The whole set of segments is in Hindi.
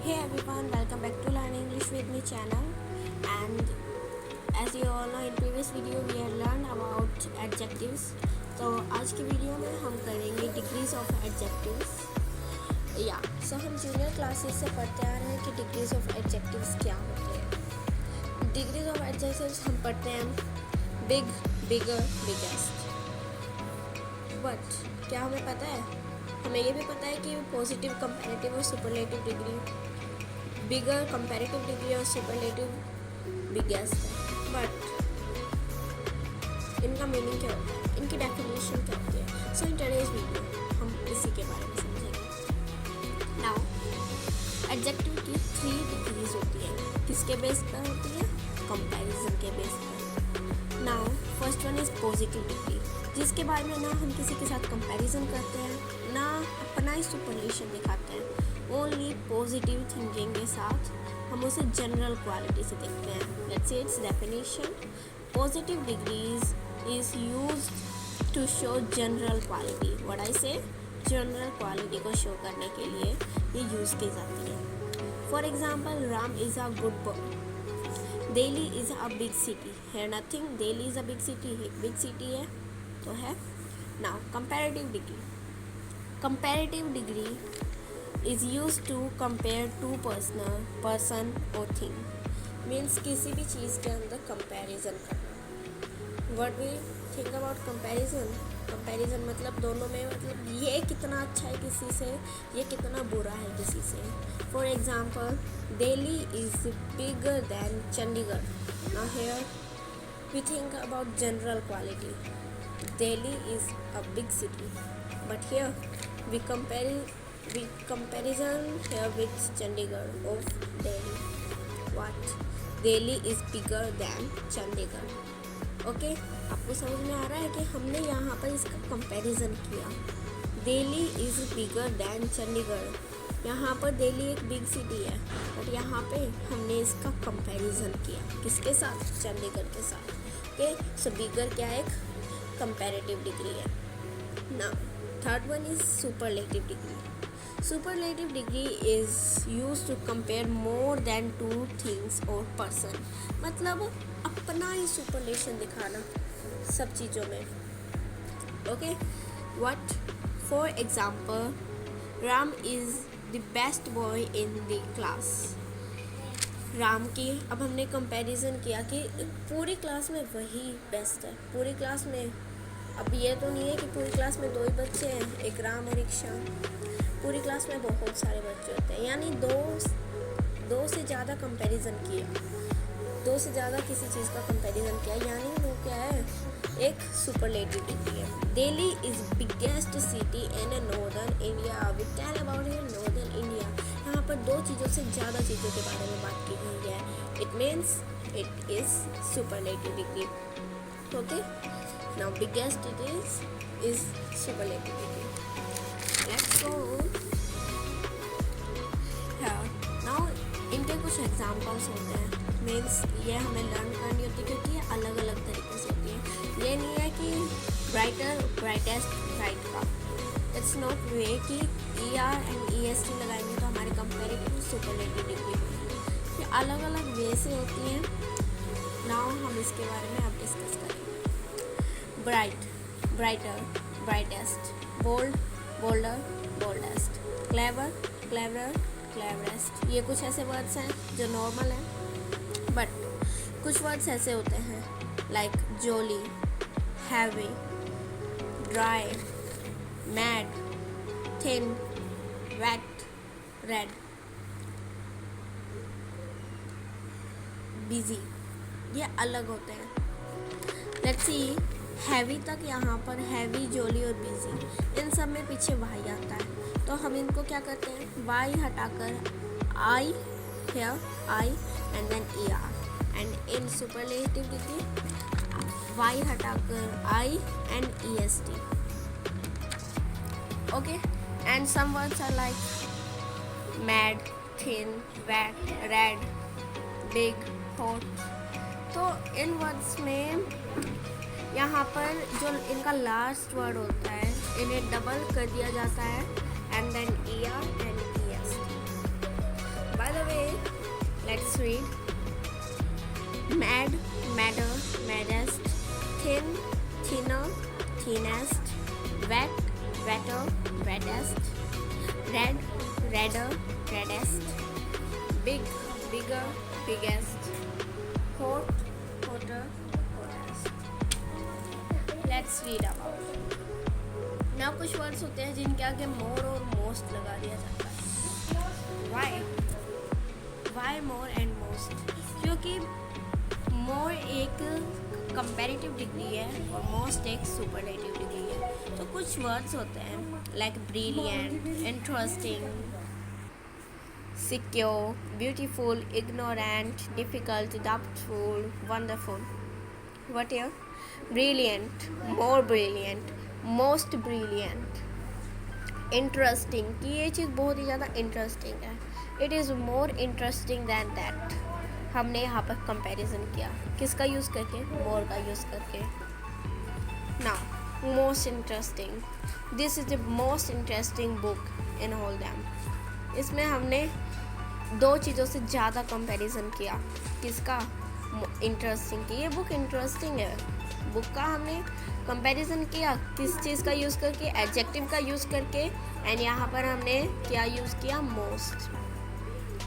Hey everyone, welcome back to Learn English with me channel. And as you all know, in previous video we had learned about adjectives. तो आज की वीडियो में हम करेंगे डिग्रीज ऑफ एडजेक्टिव्स. सो हम जूनियर क्लासेस से पढ़ते आ रहे हैं कि डिग्रीज ऑफ एडजेक्टिव्स क्या होते हैं. डिग्रीज ऑफ एडजेक्टिव्स हम पढ़ते हैं बिग, बिगर, बिगेस्ट. बट क्या हमें पता है? हमें ये भी पता है कि पॉजिटिव, कंपैरेटिव और सुपरलेटिव डिग्री, बिगर, कंपैरेटिव डिग्री और सुपरलेटिव बिगेस्ट है. बट इनका मीनिंग क्या होता है, इनकी डेफिनेशन क्या होती है? सो इन टुडेज वीडियो हम इसी के बारे में समझेंगे. नाउ एडजेक्टिव की 3 डिग्रीज होती है. किसके बेस पर होती है? कंपैरिजन के बेस पर. Now first one is positive degree, जिसके बारे में ना हम किसी के साथ कंपैरिजन करते हैं, ना अपना ही सुपरलेशन दिखाते हैं. ओनली पॉजिटिव थिंकिंग के साथ हम उसे जनरल क्वालिटी से देखते हैं. Let's see its definition. Positive degrees is used to show general quality. What I say, general quality को शो करने के लिए ये यूज़ की जाती है. For example, Ram is a good boy. Delhi is a big city. है nothing, Delhi is a big city, एक बिग सिटी है तो है. Now comparative degree. Comparative degree is use to compare to person और थिंग. मीन्स किसी भी चीज़ के अंदर कंपैरिजन करना. What we think about comparison? Comparison मतलब दोनों में, मतलब ये कितना अच्छा है किसी से, ये कितना बुरा है किसी से. For example, Delhi is bigger than Chandigarh. Now here we think about general quality. Delhi is a big city, but here we comparison here with Chandigarh of Delhi. What? Delhi is bigger than Chandigarh. Okay, आपको समझ में आ रहा है कि हमने यहाँ पर इसका कंपैरिजन किया. Delhi is bigger than Chandigarh. यहाँ पर दिल्ली एक बिग सिटी है, बट यहाँ पे हमने इसका कंपैरिजन किया. किसके साथ? चंडीगढ़ के साथ. ओके, सो बिगर क्या है? एक कंपैरेटिव डिग्री है. Now third one is superlative degree. Superlative degree is use to compare more than 2 things और पर्सन. मतलब अपना ही सुपरलेशन दिखाना सब चीज़ों में. Okay, what? For example, Ram is the best boy in the class. Ram की अब हमने कंपैरिजन किया कि पूरी क्लास में वही बेस्ट है. पूरी क्लास में, अब ये तो नहीं है कि पूरी क्लास में 2 ही बच्चे हैं, एक राम और एक श्याम. पूरी क्लास में बहुत सारे बच्चे होते हैं, यानी दो से ज़्यादा कंपैरिजन किया, 2 से ज़्यादा किसी चीज़ का कंपैरिजन किया, यानी वो क्या है? एक सुपरलेटिव डिग्री है. Delhi is biggest city in northern India. We tell about here northern India. यहाँ पर 2 चीज़ों से ज़्यादा चीज़ों के बारे में बात की गई है. It means it is superlative degree. Okay, now biggest it is superlative degree. Let's go. Now इनके कुछ एग्जाम्पल्स होते हैं. मीन्स ये हमें लर्न करनी होती है क्योंकि ये अलग अलग तरीके से होती है. ये नहीं है कि ब्राइटर, ब्राइटेस्ट, ब्राइट का. इट्स नॉट वे कि ER एंड EST लगाएंगे तो हमारे कंपैरेटिव सुपरलेटिव डिग्री होगी. ये अलग अलग वे से होती हैं. नाउ हम इसके बारे में अब डिस्कस करेंगे. Bright, brighter, brightest. Bold, bolder, boldest. Clever, cleverer, cleverest. ये कुछ ऐसे वर्ड्स हैं जो नॉर्मल हैं, बट कुछ वर्ड्स ऐसे होते हैं like jolly, heavy, dry, mad, thin, wet, red, busy. ये अलग होते हैं. लेट्स सी, हैवी तक यहाँ पर हैवी, जोली और बिजी, इन सब में पीछे वाई आता है. तो हम इनको क्या करते हैं? वाई हटाकर I, here I and then ER. And in superlative degree Y हटाकर I and EST. Okay, and some words are like mad, thin, wet, red, big, hot. तो इन वर्ड्स में यहाँ पर जो इनका लास्ट वर्ड होता है, इन्हें डबल कर दिया जाता है and then ER and EST. let's read. Mad, madder, maddest. Thin, thinner, thinnest. Wet, wetter, wettest. Red, redder, reddest. Big, bigger, biggest. Hot, hotter, hottest. Let's read about it. ना कुछ वर्ड्स होते हैं जिनके आगे मोर और मोस्ट लगा दिया जाता है. Why more and most? क्योंकि मोर एक कंपैरेटिव डिग्री है और मोस्ट एक सुपरलेटिव डिग्री है. तो कुछ वर्ड्स होते हैं like brilliant, interesting, secure, beautiful, ignorant, difficult, doubtful, wonderful. What here? Brilliant, more brilliant, most brilliant. Interesting कि ये चीज़ बहुत ही ज़्यादा इंटरेस्टिंग है. It is more interesting than that. हमने यहाँ पर कंपैरिजन किया किसका यूज़ करके? मोर का यूज़ करके. Now most interesting. This is the most interesting book in all them. इसमें हमने दो चीज़ों से ज़्यादा कंपैरिजन किया. किसका? इंटरेस्टिंग की. ये बुक इंटरेस्टिंग है. बुक का हमने कंपैरिजन किया किस चीज़ का यूज़ करके? एडजेक्टिव का यूज़ करके. एंड यहाँ पर हमने क्या यूज़ किया? मोस्ट.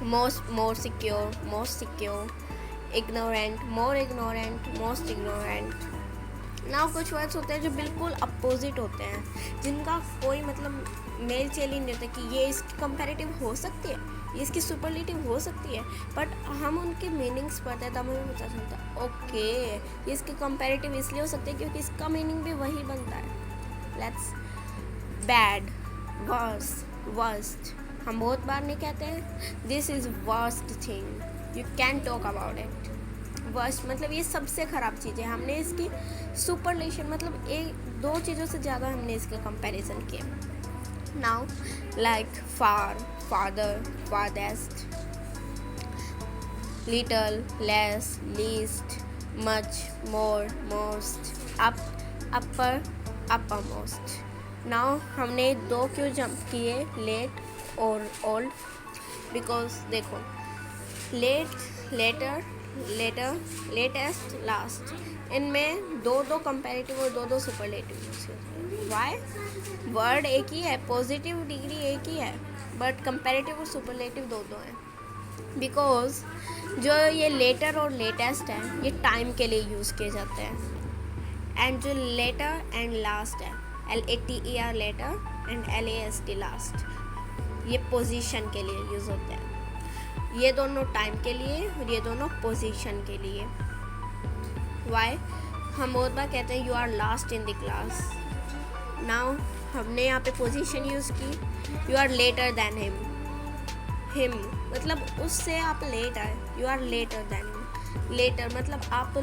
मोर सिक्योर, इग्नोरेंट, मोर इग्नोरेंट, मोस्ट इग्नोरेंट. ना कुछ वर्ड्स होते हैं जो बिल्कुल अपोजिट होते हैं, जिनका कोई मतलब मेल चेल ही नहीं होता कि ये इसकी कंपैरेटिव हो सकती है, ये इसकी सुपरलेटिव हो सकती है. बट हम उनके मीनिंग्स पढ़ते हैं तब हमें पता चलता है ओके ये इसकी कंपैरेटिव इसलिए हो सकती है क्योंकि इसका मीनिंग भी वही बनता है. Let's bad, worse, worst. हम बहुत बार नहीं कहते हैं this is worst thing, you can talk about it. Worst मतलब ये सबसे ख़राब चीज़ है. हमने इसकी सुपरलेशन मतलब एक दो चीज़ों से ज़्यादा हमने इसका कंपैरिजन किया. Now like far, farther, farthest, little, less, least, much, more, most, up, upper, upper most. Now हमने दो क्यों जंप किए? लेट और ओल्ड. बिकॉज देखो late, later, later, latest, last. इनमें दो कंपैरेटिव और दो सुपरलेटिव यूज होते हैं. वाई? वर्ड एक ही है, पॉजिटिव डिग्री एक ही है, बट कंपैरेटिव और सुपरलेटिव दो हैं. बिकॉज जो ये लेटर और लेटेस्ट है ये टाइम के लिए यूज़ किए जाते हैं. एंड जो लेटर एंड लास्ट है, LATER latter and LAST last, ये पोजीशन के लिए यूज़ होते हैं. ये दोनों टाइम के लिए और ये दोनों पोजीशन के लिए. वाई? हम बहुत बार कहते हैं you are last in the class. Now हमने यहाँ पे पोजीशन यूज़ की. You are later than him मतलब उससे आप लेट आए. You are later than him. Later मतलब आप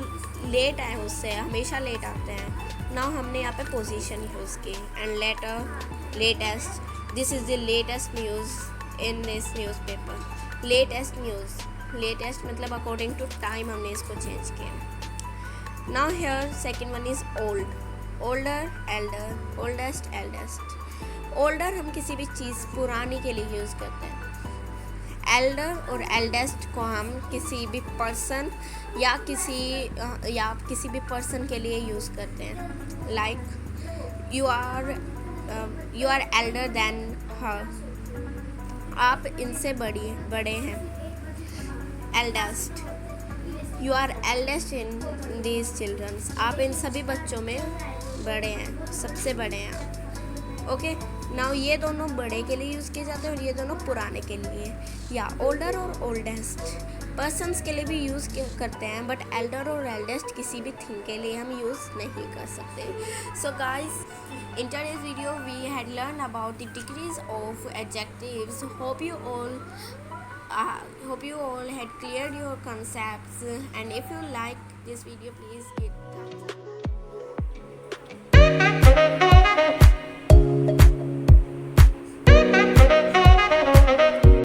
लेट आए उससे, हमेशा लेट आते हैं. नाउ हमने यहाँ पे पोजीशन यूज़ की. And later, latest. This is the latest news in this newspaper. Latest news, latest मतलब अकॉर्डिंग टू टाइम हमने इसको चेंज किया. Now here second one is old. Older, Elder, oldest, eldest. Older हम किसी भी चीज़ पुरानी के लिए यूज़ करते हैं. एल्डर और एल्डेस्ट को हम किसी भी पर्सन या किसी भी पर्सन के लिए यूज़ करते हैं. Like you are elder than her. आप इनसे बड़े हैं. Eldest, you are eldest in these childrens. आप इन सभी बच्चों में बड़े हैं, सबसे बड़े हैं. ओके. नाउ ये दोनों बड़े के लिए यूज़ किए जाते हैं और ये दोनों पुराने के लिए. या ओल्डर और ओल्डेस्ट पर्सन्स के लिए भी यूज़ करते हैं, बट एल्डर और एल्डेस्ट किसी भी थिंग के लिए हम यूज़ नहीं कर सकते. So guys, in today's video we had learned about the degrees of adjectives. Hope you all had cleared your concepts, and if you like this video please hit thumbs up.